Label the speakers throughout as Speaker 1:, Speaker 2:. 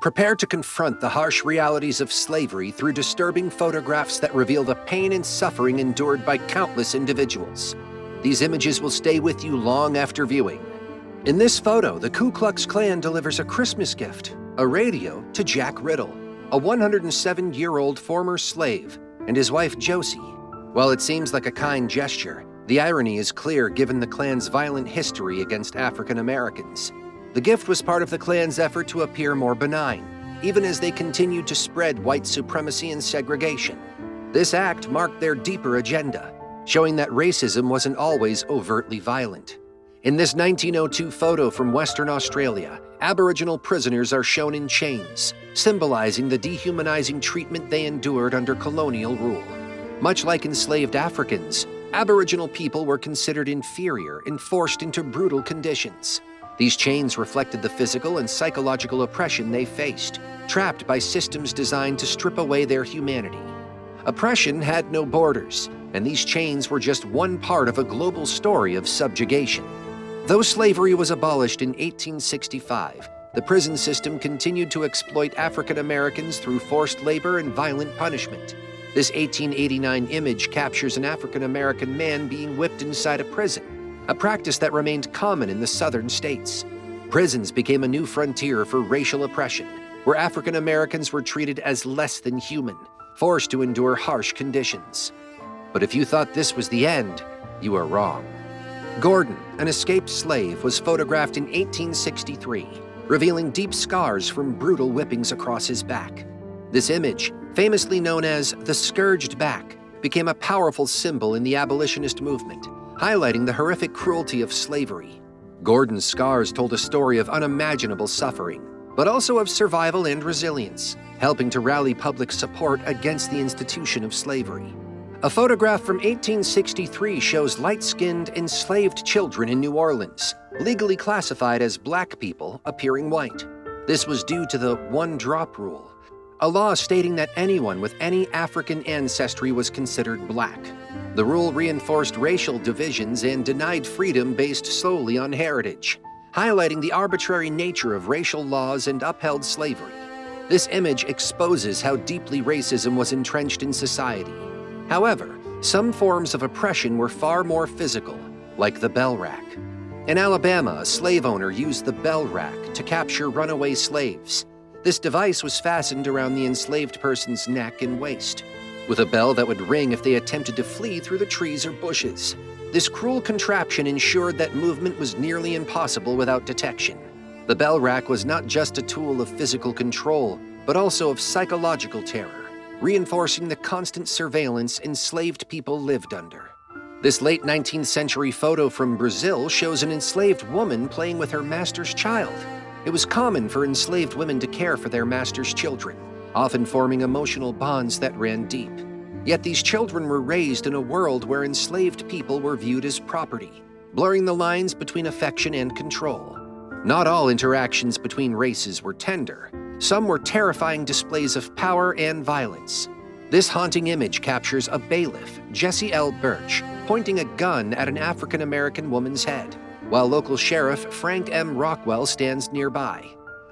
Speaker 1: Prepare to confront the harsh realities of slavery through disturbing photographs that reveal the pain and suffering endured by countless individuals. These images will stay with you long after viewing. In this photo, the Ku Klux Klan delivers a Christmas gift, a radio, to Jack Riddle, a 107-year-old former slave, and his wife Josie. While it seems like a kind gesture, the irony is clear given the Klan's violent history against African Americans. The gift was part of the Klan's effort to appear more benign, even as they continued to spread white supremacy and segregation. This act marked their deeper agenda, showing that racism wasn't always overtly violent. In this 1902 photo from Western Australia, Aboriginal prisoners are shown in chains, symbolizing the dehumanizing treatment they endured under colonial rule. Much like enslaved Africans, Aboriginal people were considered inferior and forced into brutal conditions. These chains reflected the physical and psychological oppression they faced, trapped by systems designed to strip away their humanity. Oppression had no borders, and these chains were just one part of a global story of subjugation. Though slavery was abolished in 1865, the prison system continued to exploit African Americans through forced labor and violent punishment. This 1889 image captures an African American man being whipped inside a prison, a practice that remained common in the southern states. Prisons became a new frontier for racial oppression, where African Americans were treated as less than human, forced to endure harsh conditions. But if you thought this was the end, you are wrong. Gordon, an escaped slave, was photographed in 1863, revealing deep scars from brutal whippings across his back. This image, famously known as the scourged back, became a powerful symbol in the abolitionist movement, highlighting the horrific cruelty of slavery. Gordon's scars told a story of unimaginable suffering, but also of survival and resilience, helping to rally public support against the institution of slavery. A photograph from 1863 shows light-skinned, enslaved children in New Orleans, legally classified as black people, appearing white. This was due to the one-drop rule, a law stating that anyone with any African ancestry was considered black. The rule reinforced racial divisions and denied freedom based solely on heritage, highlighting the arbitrary nature of racial laws and upheld slavery. This image exposes how deeply racism was entrenched in society. However, some forms of oppression were far more physical, like the bell rack. In Alabama, a slave owner used the bell rack to capture runaway slaves. This device was fastened around the enslaved person's neck and waist, with a bell that would ring if they attempted to flee through the trees or bushes. This cruel contraption ensured that movement was nearly impossible without detection. The bell rack was not just a tool of physical control, but also of psychological terror, reinforcing the constant surveillance enslaved people lived under. This late 19th century photo from Brazil shows an enslaved woman playing with her master's child. It was common for enslaved women to care for their master's children, often forming emotional bonds that ran deep. Yet these children were raised in a world where enslaved people were viewed as property, blurring the lines between affection and control. Not all interactions between races were tender. Some were terrifying displays of power and violence. This haunting image captures a bailiff, Jesse L. Birch, pointing a gun at an African-American woman's head, while local sheriff Frank M. Rockwell stands nearby.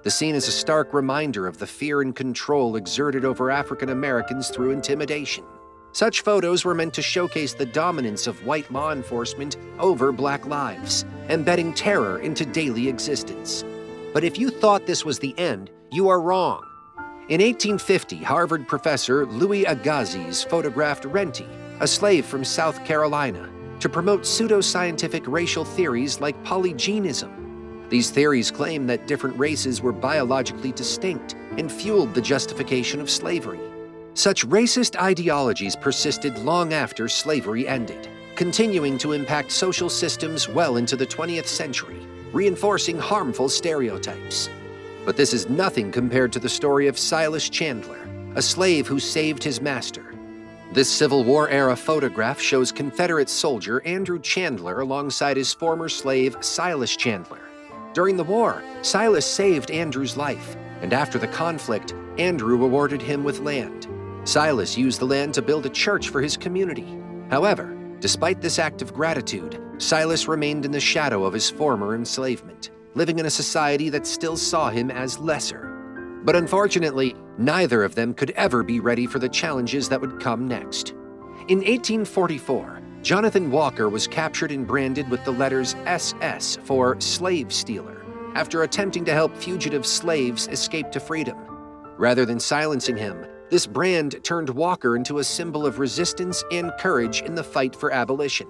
Speaker 1: The scene is a stark reminder of the fear and control exerted over African Americans through intimidation. Such photos were meant to showcase the dominance of white law enforcement over black lives, embedding terror into daily existence. But if you thought this was the end, you are wrong. In 1850, Harvard professor Louis Agassiz photographed Renty, a slave from South Carolina, to promote pseudoscientific racial theories like polygenism. These theories claim that different races were biologically distinct and fueled the justification of slavery. Such racist ideologies persisted long after slavery ended, continuing to impact social systems well into the 20th century, reinforcing harmful stereotypes. But this is nothing compared to the story of Silas Chandler, a slave who saved his master. This Civil War-era photograph shows Confederate soldier Andrew Chandler alongside his former slave Silas Chandler. During the war, Silas saved Andrew's life, and after the conflict, Andrew rewarded him with land. Silas used the land to build a church for his community. However, despite this act of gratitude, Silas remained in the shadow of his former enslavement, living in a society that still saw him as lesser. But unfortunately, neither of them could ever be ready for the challenges that would come next. In 1844, Jonathan Walker was captured and branded with the letters SS for slave stealer after attempting to help fugitive slaves escape to freedom. Rather than silencing him, this brand turned Walker into a symbol of resistance and courage in the fight for abolition.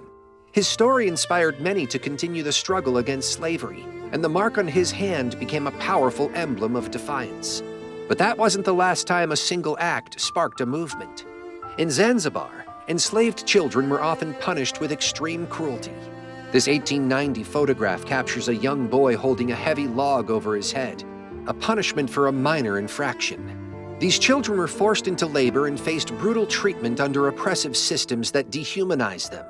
Speaker 1: His story inspired many to continue the struggle against slavery, and the mark on his hand became a powerful emblem of defiance. But that wasn't the last time a single act sparked a movement. In Zanzibar, enslaved children were often punished with extreme cruelty. This 1890 photograph captures a young boy holding a heavy log over his head, a punishment for a minor infraction. These children were forced into labor and faced brutal treatment under oppressive systems that dehumanized them.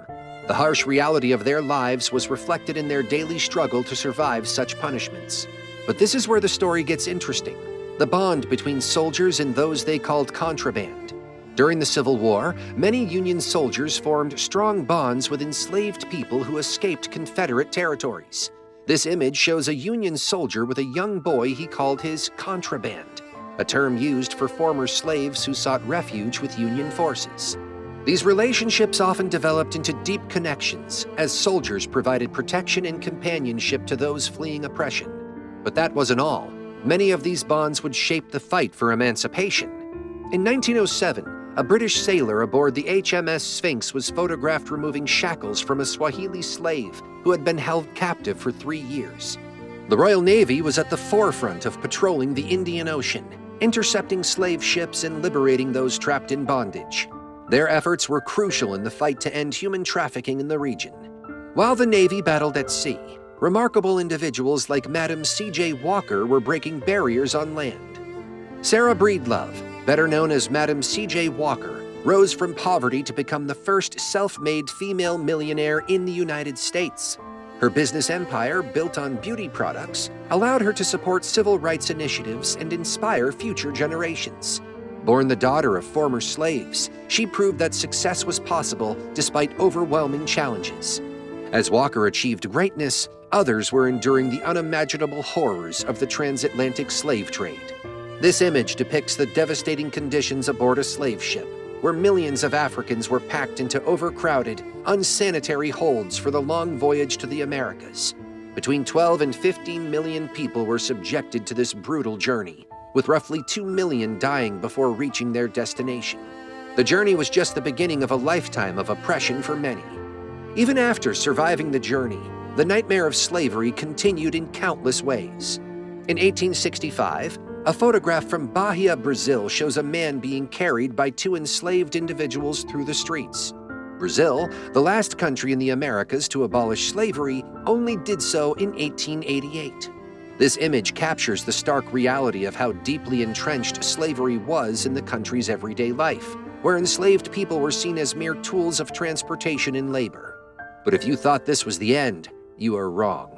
Speaker 1: The harsh reality of their lives was reflected in their daily struggle to survive such punishments. But this is where the story gets interesting: the bond between soldiers and those they called contraband. During the Civil War, many Union soldiers formed strong bonds with enslaved people who escaped Confederate territories. This image shows a Union soldier with a young boy he called his contraband, a term used for former slaves who sought refuge with Union forces. These relationships often developed into deep connections as soldiers provided protection and companionship to those fleeing oppression. But that wasn't all. Many of these bonds would shape the fight for emancipation. In 1907, a British sailor aboard the HMS Sphinx was photographed removing shackles from a Swahili slave who had been held captive for 3 years. The Royal Navy was at the forefront of patrolling the Indian Ocean, intercepting slave ships and liberating those trapped in bondage. Their efforts were crucial in the fight to end human trafficking in the region. While the Navy battled at sea, remarkable individuals like Madam C.J. Walker were breaking barriers on land. Sarah Breedlove, better known as Madam C.J. Walker, rose from poverty to become the first self-made female millionaire in the United States. Her business empire, built on beauty products, allowed her to support civil rights initiatives and inspire future generations. Born the daughter of former slaves, she proved that success was possible despite overwhelming challenges. As Walker achieved greatness, others were enduring the unimaginable horrors of the transatlantic slave trade. This image depicts the devastating conditions aboard a slave ship, where millions of Africans were packed into overcrowded, unsanitary holds for the long voyage to the Americas. Between 12 and 15 million people were subjected to this brutal journey, with roughly 2 million dying before reaching their destination. The journey was just the beginning of a lifetime of oppression for many. Even after surviving the journey, the nightmare of slavery continued in countless ways. In 1865, a photograph from Bahia, Brazil shows a man being carried by 2 enslaved individuals through the streets. Brazil, the last country in the Americas to abolish slavery, only did so in 1888. This image captures the stark reality of how deeply entrenched slavery was in the country's everyday life, where enslaved people were seen as mere tools of transportation and labor. But if you thought this was the end, you are wrong.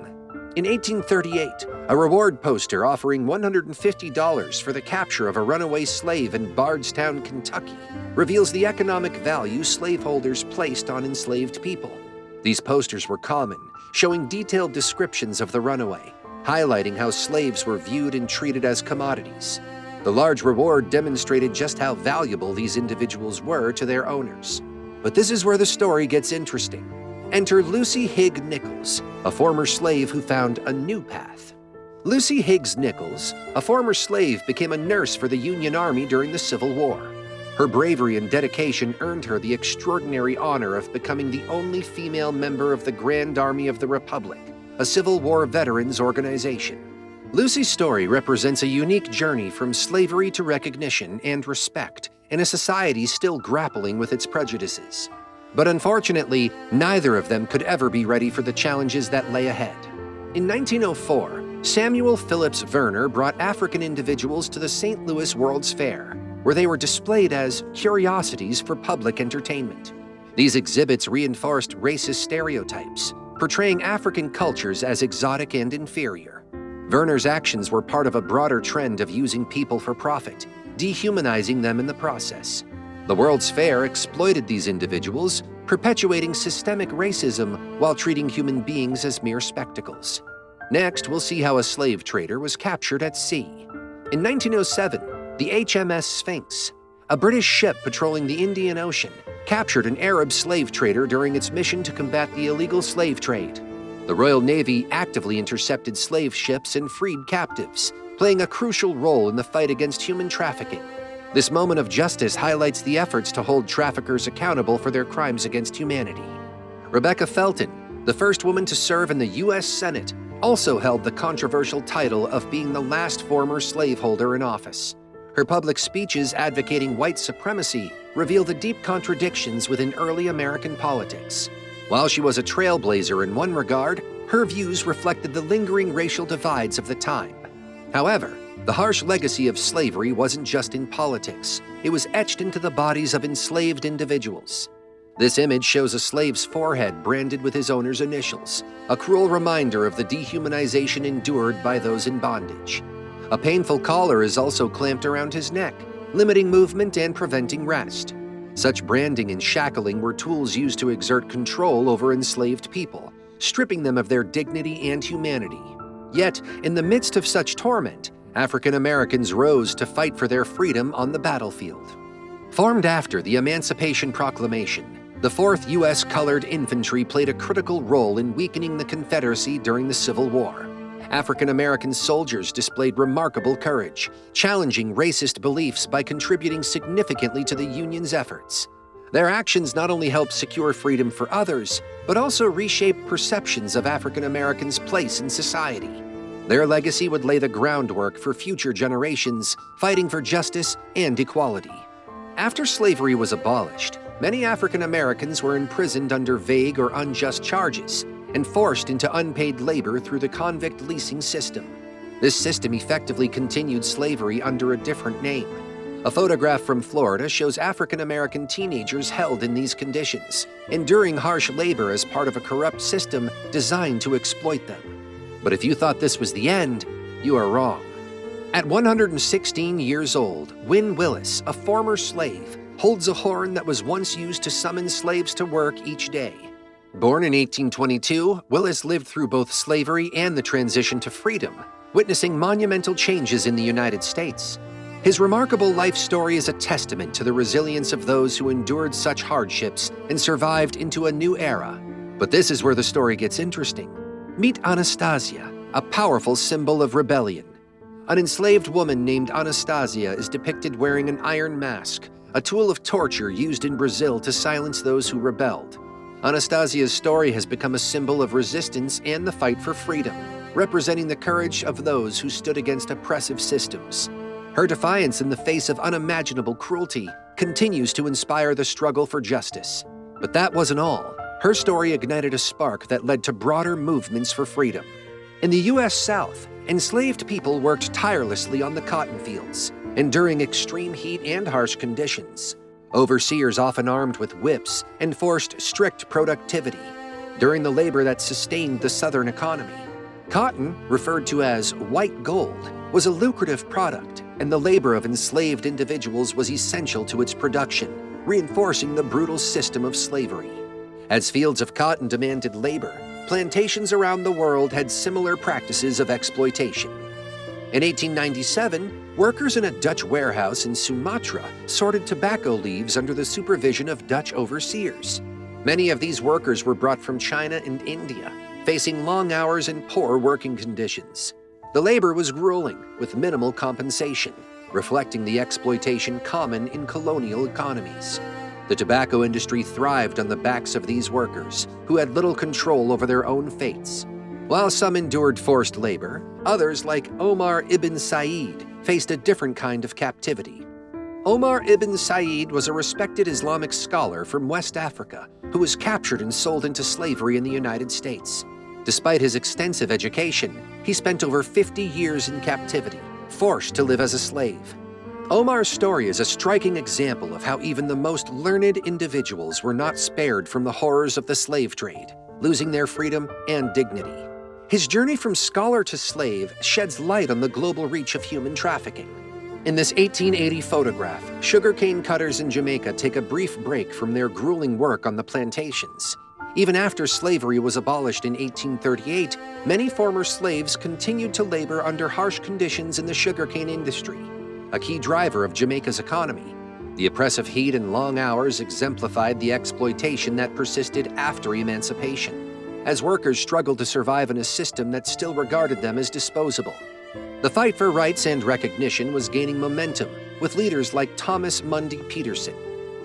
Speaker 1: In 1838, a reward poster offering $150 for the capture of a runaway slave in Bardstown, Kentucky, reveals the economic value slaveholders placed on enslaved people. These posters were common, showing detailed descriptions of the runaway, highlighting how slaves were viewed and treated as commodities. The large reward demonstrated just how valuable these individuals were to their owners. But this is where the story gets interesting. Enter Lucy Higg Nichols, a former slave who found a new path. Lucy Higgs Nichols, a former slave, became a nurse for the Union Army during the Civil War. Her bravery and dedication earned her the extraordinary honor of becoming the only female member of the Grand Army of the Republic, a Civil War veterans organization. Lucy's story represents a unique journey from slavery to recognition and respect in a society still grappling with its prejudices. But unfortunately, neither of them could ever be ready for the challenges that lay ahead. In 1904, Samuel Phillips Verner brought African individuals to the St. Louis World's Fair, where they were displayed as curiosities for public entertainment. These exhibits reinforced racist stereotypes, portraying African cultures as exotic and inferior. Verner's actions were part of a broader trend of using people for profit, dehumanizing them in the process. The World's Fair exploited these individuals, perpetuating systemic racism while treating human beings as mere spectacles. Next, we'll see how a slave trader was captured at sea. In 1907, the HMS Sphinx, a British ship patrolling the Indian Ocean, captured an Arab slave trader during its mission to combat the illegal slave trade. The Royal Navy actively intercepted slave ships and freed captives, playing a crucial role in the fight against human trafficking. This moment of justice highlights the efforts to hold traffickers accountable for their crimes against humanity. Rebecca Felton, the first woman to serve in the U.S. Senate, also held the controversial title of being the last former slaveholder in office. Her public speeches advocating white supremacy reveal the deep contradictions within early American politics. While she was a trailblazer in one regard, her views reflected the lingering racial divides of the time. However, the harsh legacy of slavery wasn't just in politics. It was etched into the bodies of enslaved individuals. This image shows a slave's forehead branded with his owner's initials, a cruel reminder of the dehumanization endured by those in bondage. A painful collar is also clamped around his neck, limiting movement and preventing rest. Such branding and shackling were tools used to exert control over enslaved people, stripping them of their dignity and humanity. Yet, in the midst of such torment, African Americans rose to fight for their freedom on the battlefield. Formed after the Emancipation Proclamation, the 4th U.S. Colored Infantry played a critical role in weakening the Confederacy during the Civil War. African American soldiers displayed remarkable courage, challenging racist beliefs by contributing significantly to the Union's efforts. Their actions not only helped secure freedom for others, but also reshaped perceptions of African Americans' place in society. Their legacy would lay the groundwork for future generations fighting for justice and equality. After slavery was abolished, many African Americans were imprisoned under vague or unjust charges and forced into unpaid labor through the convict leasing system. This system effectively continued slavery under a different name. A photograph from Florida shows African American teenagers held in these conditions, enduring harsh labor as part of a corrupt system designed to exploit them. But if you thought this was the end, you are wrong. At 116 years old, Wynne Willis, a former slave, holds a horn that was once used to summon slaves to work each day. Born in 1822, Willis lived through both slavery and the transition to freedom, witnessing monumental changes in the United States. His remarkable life story is a testament to the resilience of those who endured such hardships and survived into a new era. But this is where the story gets interesting. Meet Anastasia, a powerful symbol of rebellion. An enslaved woman named Anastasia is depicted wearing an iron mask, a tool of torture used in Brazil to silence those who rebelled. Anastasia's story has become a symbol of resistance and the fight for freedom, representing the courage of those who stood against oppressive systems. Her defiance in the face of unimaginable cruelty continues to inspire the struggle for justice. But that wasn't all. Her story ignited a spark that led to broader movements for freedom. In the U.S. South, enslaved people worked tirelessly on the cotton fields, enduring extreme heat and harsh conditions. Overseers often armed with whips enforced strict productivity during the labor that sustained the Southern economy. Cotton, referred to as white gold, was a lucrative product, and the labor of enslaved individuals was essential to its production, reinforcing the brutal system of slavery. As fields of cotton demanded labor, plantations around the world had similar practices of exploitation. In 1897, workers in a Dutch warehouse in Sumatra sorted tobacco leaves under the supervision of Dutch overseers. Many of these workers were brought from China and India, facing long hours and poor working conditions. The labor was grueling, with minimal compensation, reflecting the exploitation common in colonial economies. The tobacco industry thrived on the backs of these workers, who had little control over their own fates. While some endured forced labor, others, like Omar ibn Said, faced a different kind of captivity. Omar ibn Said was a respected Islamic scholar from West Africa who was captured and sold into slavery in the United States. Despite his extensive education, he spent over 50 years in captivity, forced to live as a slave. Omar's story is a striking example of how even the most learned individuals were not spared from the horrors of the slave trade, losing their freedom and dignity. His journey from scholar to slave sheds light on the global reach of human trafficking. In this 1880 photograph, sugarcane cutters in Jamaica take a brief break from their grueling work on the plantations. Even after slavery was abolished in 1838, many former slaves continued to labor under harsh conditions in the sugarcane industry, a key driver of Jamaica's economy. The oppressive heat and long hours exemplified the exploitation that persisted after emancipation, as workers struggled to survive in a system that still regarded them as disposable. The fight for rights and recognition was gaining momentum, with leaders like Thomas Mundy Peterson.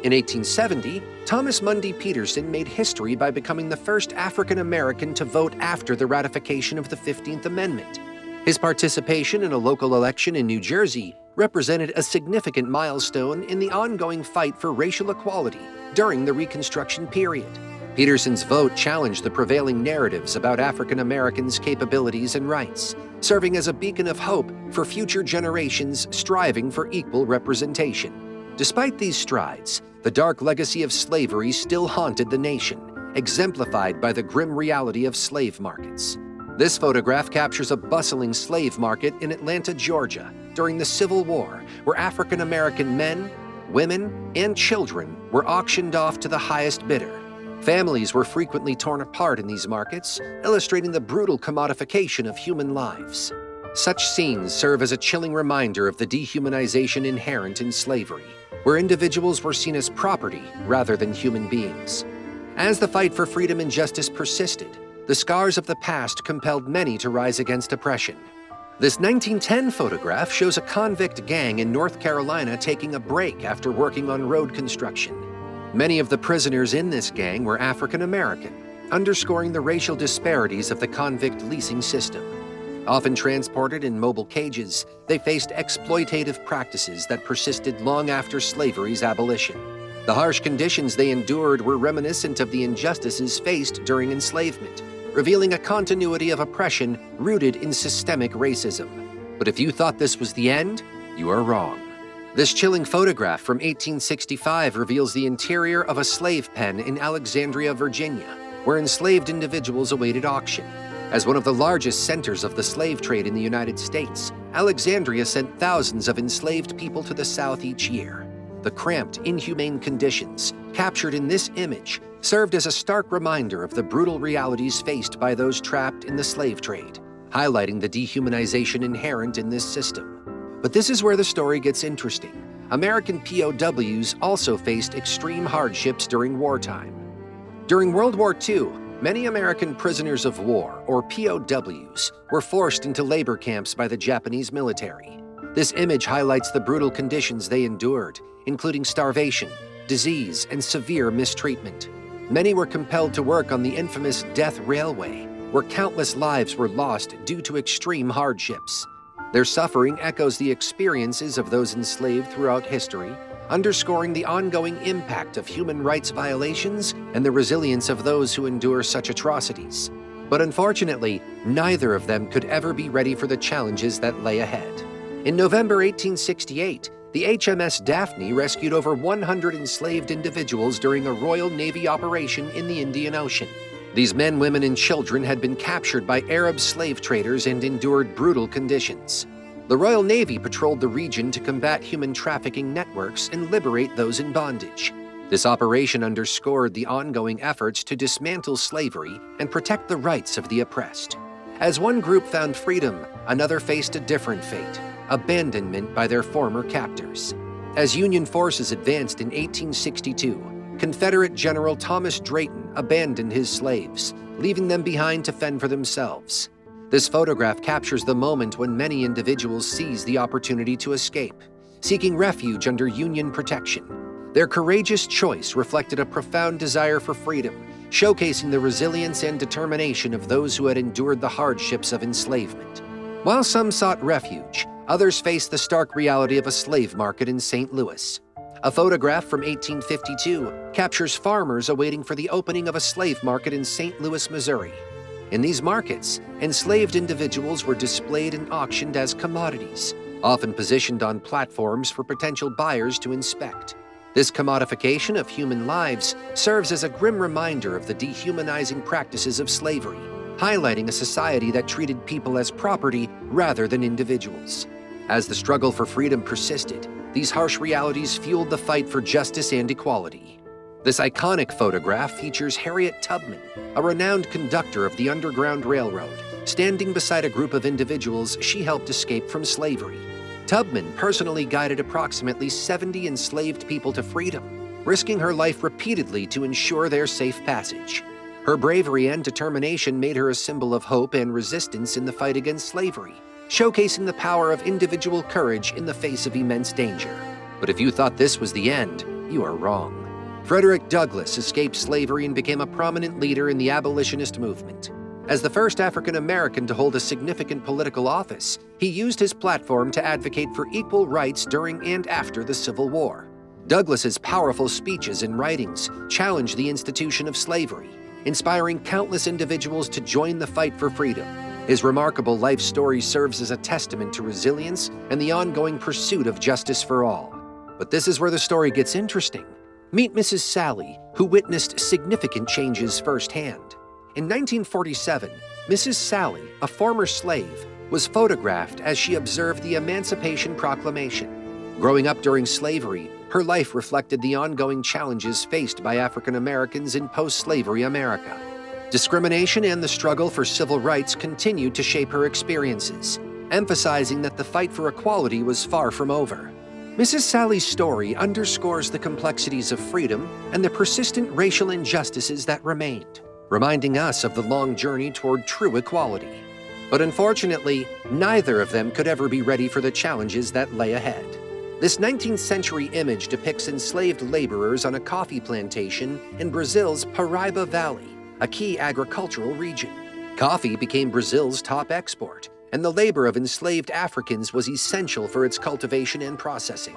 Speaker 1: In 1870, Thomas Mundy Peterson made history by becoming the first African American to vote after the ratification of the 15th Amendment. His participation in a local election in New Jersey represented a significant milestone in the ongoing fight for racial equality during the Reconstruction period. Peterson's vote challenged the prevailing narratives about African Americans' capabilities and rights, serving as a beacon of hope for future generations striving for equal representation. Despite these strides, the dark legacy of slavery still haunted the nation, exemplified by the grim reality of slave markets. This photograph captures a bustling slave market in Atlanta, Georgia, during the Civil War, where African American men, women, and children were auctioned off to the highest bidder. Families were frequently torn apart in these markets, illustrating the brutal commodification of human lives. Such scenes serve as a chilling reminder of the dehumanization inherent in slavery, where individuals were seen as property rather than human beings. As the fight for freedom and justice persisted, the scars of the past compelled many to rise against oppression. This 1910 photograph shows a convict gang in North Carolina taking a break after working on road construction. Many of the prisoners in this gang were African American, underscoring the racial disparities of the convict leasing system. Often transported in mobile cages, they faced exploitative practices that persisted long after slavery's abolition. The harsh conditions they endured were reminiscent of the injustices faced during enslavement, revealing a continuity of oppression rooted in systemic racism. But if you thought this was the end, you are wrong. This chilling photograph from 1865 reveals the interior of a slave pen in Alexandria, Virginia, where enslaved individuals awaited auction. As one of the largest centers of the slave trade in the United States, Alexandria sent thousands of enslaved people to the South each year. The cramped, inhumane conditions captured in this image served as a stark reminder of the brutal realities faced by those trapped in the slave trade, highlighting the dehumanization inherent in this system. But this is where the story gets interesting. American POWs also faced extreme hardships during wartime. During World War II, many American prisoners of war, or POWs, were forced into labor camps by the Japanese military. This image highlights the brutal conditions they endured, including starvation, disease, and severe mistreatment. Many were compelled to work on the infamous Death Railway, where countless lives were lost due to extreme hardships. Their suffering echoes the experiences of those enslaved throughout history, underscoring the ongoing impact of human rights violations and the resilience of those who endure such atrocities. But unfortunately, neither of them could ever be ready for the challenges that lay ahead. In November 1868, the HMS Daphne rescued over 100 enslaved individuals during a Royal Navy operation in the Indian Ocean. These men, women, and children had been captured by Arab slave traders and endured brutal conditions. The Royal Navy patrolled the region to combat human trafficking networks and liberate those in bondage. This operation underscored the ongoing efforts to dismantle slavery and protect the rights of the oppressed. As one group found freedom, another faced a different fate: abandonment by their former captors. As Union forces advanced in 1862, Confederate General Thomas Drayton abandoned his slaves, leaving them behind to fend for themselves. This photograph captures the moment when many individuals seized the opportunity to escape, seeking refuge under Union protection. Their courageous choice reflected a profound desire for freedom, showcasing the resilience and determination of those who had endured the hardships of enslavement. While some sought refuge, others faced the stark reality of a slave market in St. Louis. A photograph from 1852 captures farmers awaiting for the opening of a slave market in St. Louis, Missouri. In these markets, enslaved individuals were displayed and auctioned as commodities, often positioned on platforms for potential buyers to inspect. This commodification of human lives serves as a grim reminder of the dehumanizing practices of slavery, highlighting a society that treated people as property rather than individuals. As the struggle for freedom persisted, these harsh realities fueled the fight for justice and equality. This iconic photograph features Harriet Tubman, a renowned conductor of the Underground Railroad, standing beside a group of individuals she helped escape from slavery. Tubman personally guided approximately 70 enslaved people to freedom, risking her life repeatedly to ensure their safe passage. Her bravery and determination made her a symbol of hope and resistance in the fight against slavery, showcasing the power of individual courage in the face of immense danger. But if you thought this was the end, you are wrong. Frederick Douglass escaped slavery and became a prominent leader in the abolitionist movement. As the first African American to hold a significant political office, he used his platform to advocate for equal rights during and after the Civil War. Douglass's powerful speeches and writings challenged the institution of slavery, inspiring countless individuals to join the fight for freedom. His remarkable life story serves as a testament to resilience and the ongoing pursuit of justice for all. But this is where the story gets interesting. Meet Mrs. Sally, who witnessed significant changes firsthand. In 1947, Mrs. Sally, a former slave, was photographed as she observed the Emancipation Proclamation. Growing up during slavery, her life reflected the ongoing challenges faced by African Americans in post-slavery America. Discrimination and the struggle for civil rights continued to shape her experiences, emphasizing that the fight for equality was far from over. Mrs. Sally's story underscores the complexities of freedom and the persistent racial injustices that remained, reminding us of the long journey toward true equality. But unfortunately, neither of them could ever be ready for the challenges that lay ahead. This 19th century image depicts enslaved laborers on a coffee plantation in Brazil's Paraíba Valley, a key agricultural region. Coffee became Brazil's top export, and the labor of enslaved Africans was essential for its cultivation and processing.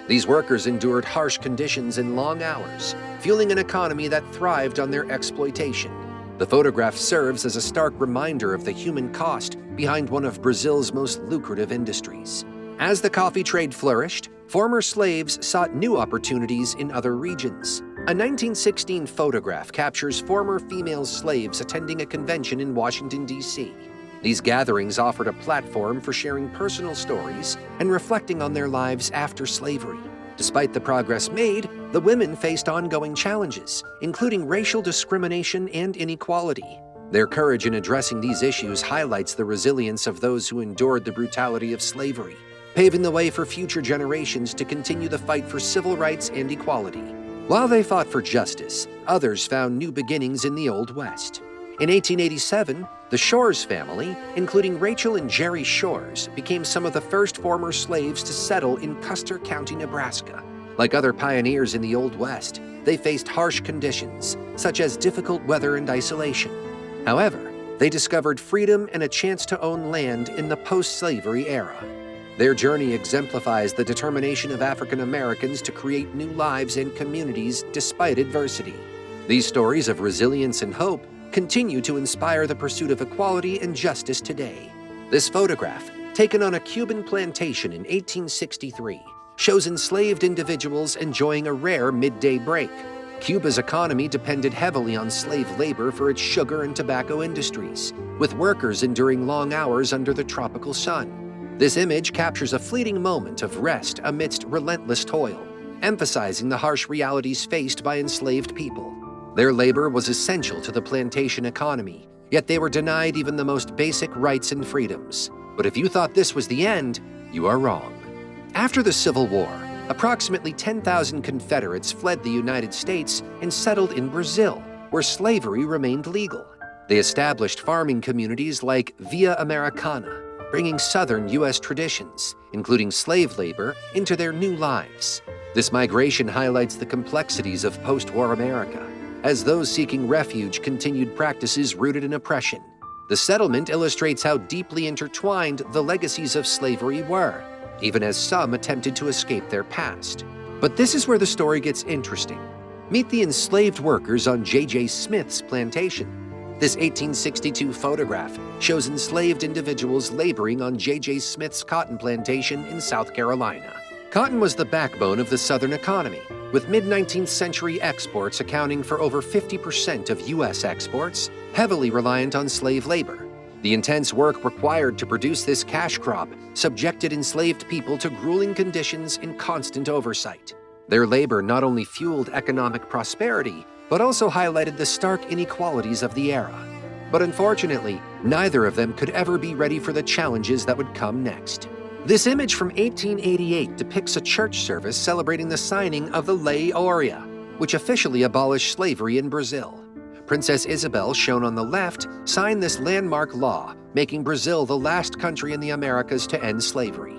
Speaker 1: These workers endured harsh conditions and long hours, fueling an economy that thrived on their exploitation. The photograph serves as a stark reminder of the human cost behind one of Brazil's most lucrative industries. As the coffee trade flourished, former slaves sought new opportunities in other regions. A 1916 photograph captures former female slaves attending a convention in Washington, D.C. These gatherings offered a platform for sharing personal stories and reflecting on their lives after slavery. Despite the progress made, the women faced ongoing challenges, including racial discrimination and inequality. Their courage in addressing these issues highlights the resilience of those who endured the brutality of slavery, paving the way for future generations to continue the fight for civil rights and equality. While they fought for justice, others found new beginnings in the Old West. In 1887, the Shores family, including Rachel and Jerry Shores, became some of the first former slaves to settle in Custer County, Nebraska. Like other pioneers in the Old West, they faced harsh conditions, such as difficult weather and isolation. However, they discovered freedom and a chance to own land in the post-slavery era. Their journey exemplifies the determination of African Americans to create new lives and communities despite adversity. These stories of resilience and hope continue to inspire the pursuit of equality and justice today. This photograph, taken on a Cuban plantation in 1863, shows enslaved individuals enjoying a rare midday break. Cuba's economy depended heavily on slave labor for its sugar and tobacco industries, with workers enduring long hours under the tropical sun. This image captures a fleeting moment of rest amidst relentless toil, emphasizing the harsh realities faced by enslaved people. Their labor was essential to the plantation economy, yet they were denied even the most basic rights and freedoms. But if you thought this was the end, you are wrong. After the Civil War, approximately 10,000 Confederates fled the United States and settled in Brazil, where slavery remained legal. They established farming communities like Via Americana, bringing Southern U.S. traditions, including slave labor, into their new lives. This migration highlights the complexities of post-war America, as those seeking refuge continued practices rooted in oppression. The settlement illustrates how deeply intertwined the legacies of slavery were, even as some attempted to escape their past. But this is where the story gets interesting. Meet the enslaved workers on J.J. Smith's plantation. This 1862 photograph shows enslaved individuals laboring on J.J. Smith's cotton plantation in South Carolina. Cotton was the backbone of the Southern economy, with mid-19th century exports accounting for over 50% of U.S. exports, heavily reliant on slave labor. The intense work required to produce this cash crop subjected enslaved people to grueling conditions and constant oversight. Their labor not only fueled economic prosperity, but also highlighted the stark inequalities of the era. But unfortunately, neither of them could ever be ready for the challenges that would come next. This image from 1888 depicts a church service celebrating the signing of the Lei Aurea, which officially abolished slavery in Brazil. Princess Isabel, shown on the left, signed this landmark law, making Brazil the last country in the Americas to end slavery.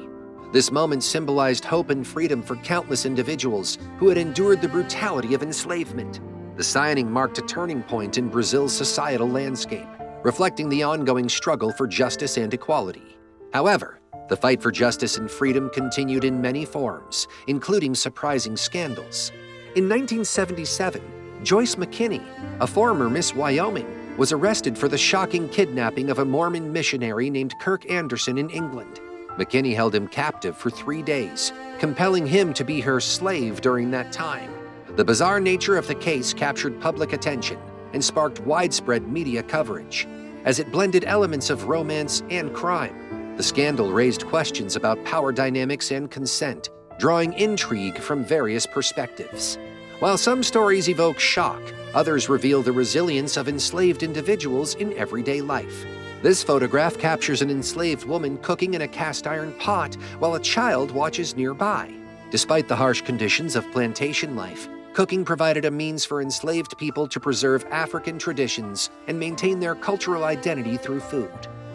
Speaker 1: This moment symbolized hope and freedom for countless individuals who had endured the brutality of enslavement. The signing marked a turning point in Brazil's societal landscape, reflecting the ongoing struggle for justice and equality. However, the fight for justice and freedom continued in many forms, including surprising scandals. In 1977, Joyce McKinney, a former Miss Wyoming, was arrested for the shocking kidnapping of a Mormon missionary named Kirk Anderson in England. McKinney held him captive for 3 days, compelling him to be her slave during that time. The bizarre nature of the case captured public attention and sparked widespread media coverage. As it blended elements of romance and crime, the scandal raised questions about power dynamics and consent, drawing intrigue from various perspectives. While some stories evoke shock, others reveal the resilience of enslaved individuals in everyday life. This photograph captures an enslaved woman cooking in a cast-iron pot while a child watches nearby. Despite the harsh conditions of plantation life, cooking provided a means for enslaved people to preserve African traditions and maintain their cultural identity through food.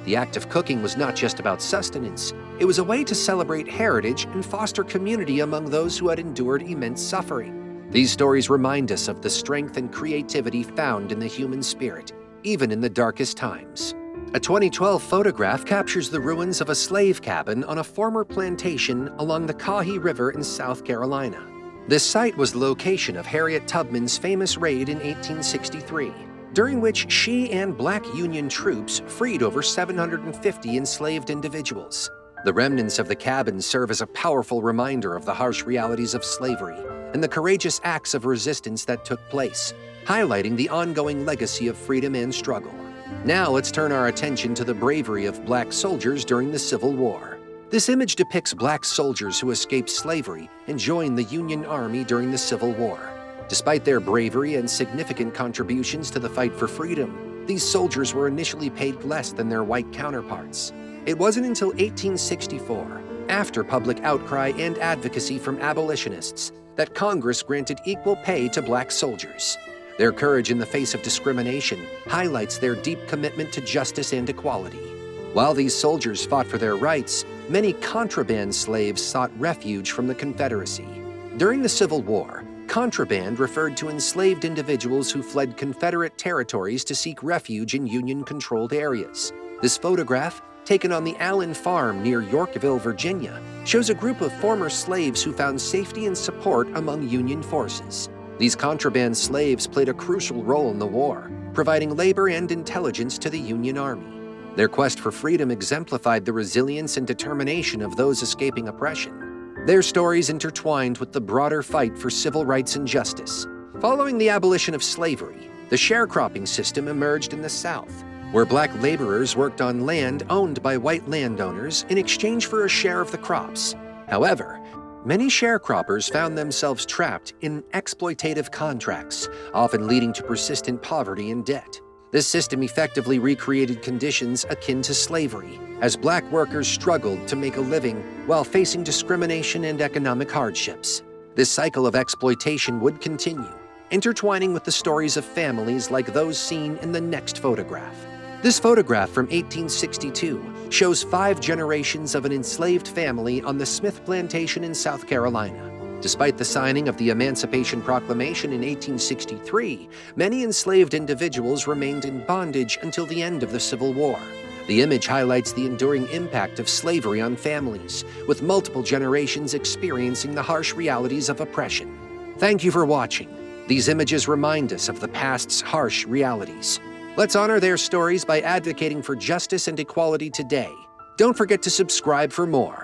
Speaker 1: The act of cooking was not just about sustenance, it was a way to celebrate heritage and foster community among those who had endured immense suffering. These stories remind us of the strength and creativity found in the human spirit, even in the darkest times. A 2012 photograph captures the ruins of a slave cabin on a former plantation along the Coahee River in South Carolina. This site was the location of Harriet Tubman's famous raid in 1863, during which she and Black Union troops freed over 750 enslaved individuals. The remnants of the cabin serve as a powerful reminder of the harsh realities of slavery and the courageous acts of resistance that took place, highlighting the ongoing legacy of freedom and struggle. Now let's turn our attention to the bravery of Black soldiers during the Civil War. This image depicts Black soldiers who escaped slavery and joined the Union Army during the Civil War. Despite their bravery and significant contributions to the fight for freedom, these soldiers were initially paid less than their white counterparts. It wasn't until 1864, after public outcry and advocacy from abolitionists, that Congress granted equal pay to Black soldiers. Their courage in the face of discrimination highlights their deep commitment to justice and equality. While these soldiers fought for their rights, many contraband slaves sought refuge from the Confederacy. During the Civil War, contraband referred to enslaved individuals who fled Confederate territories to seek refuge in Union-controlled areas. This photograph, taken on the Allen Farm near Yorkville, Virginia, shows a group of former slaves who found safety and support among Union forces. These contraband slaves played a crucial role in the war, providing labor and intelligence to the Union Army. Their quest for freedom exemplified the resilience and determination of those escaping oppression. Their stories intertwined with the broader fight for civil rights and justice. Following the abolition of slavery, the sharecropping system emerged in the South, where Black laborers worked on land owned by white landowners in exchange for a share of the crops. However, many sharecroppers found themselves trapped in exploitative contracts, often leading to persistent poverty and debt. This system effectively recreated conditions akin to slavery, as Black workers struggled to make a living while facing discrimination and economic hardships. This cycle of exploitation would continue, intertwining with the stories of families like those seen in the next photograph. This photograph from 1862 shows 5 generations of an enslaved family on the Smiths Plantation in South Carolina. Despite the signing of the Emancipation Proclamation in 1863, many enslaved individuals remained in bondage until the end of the Civil War. The image highlights the enduring impact of slavery on families, with multiple generations experiencing the harsh realities of oppression. Thank you for watching. These images remind us of the past's harsh realities. Let's honor their stories by advocating for justice and equality today. Don't forget to subscribe for more.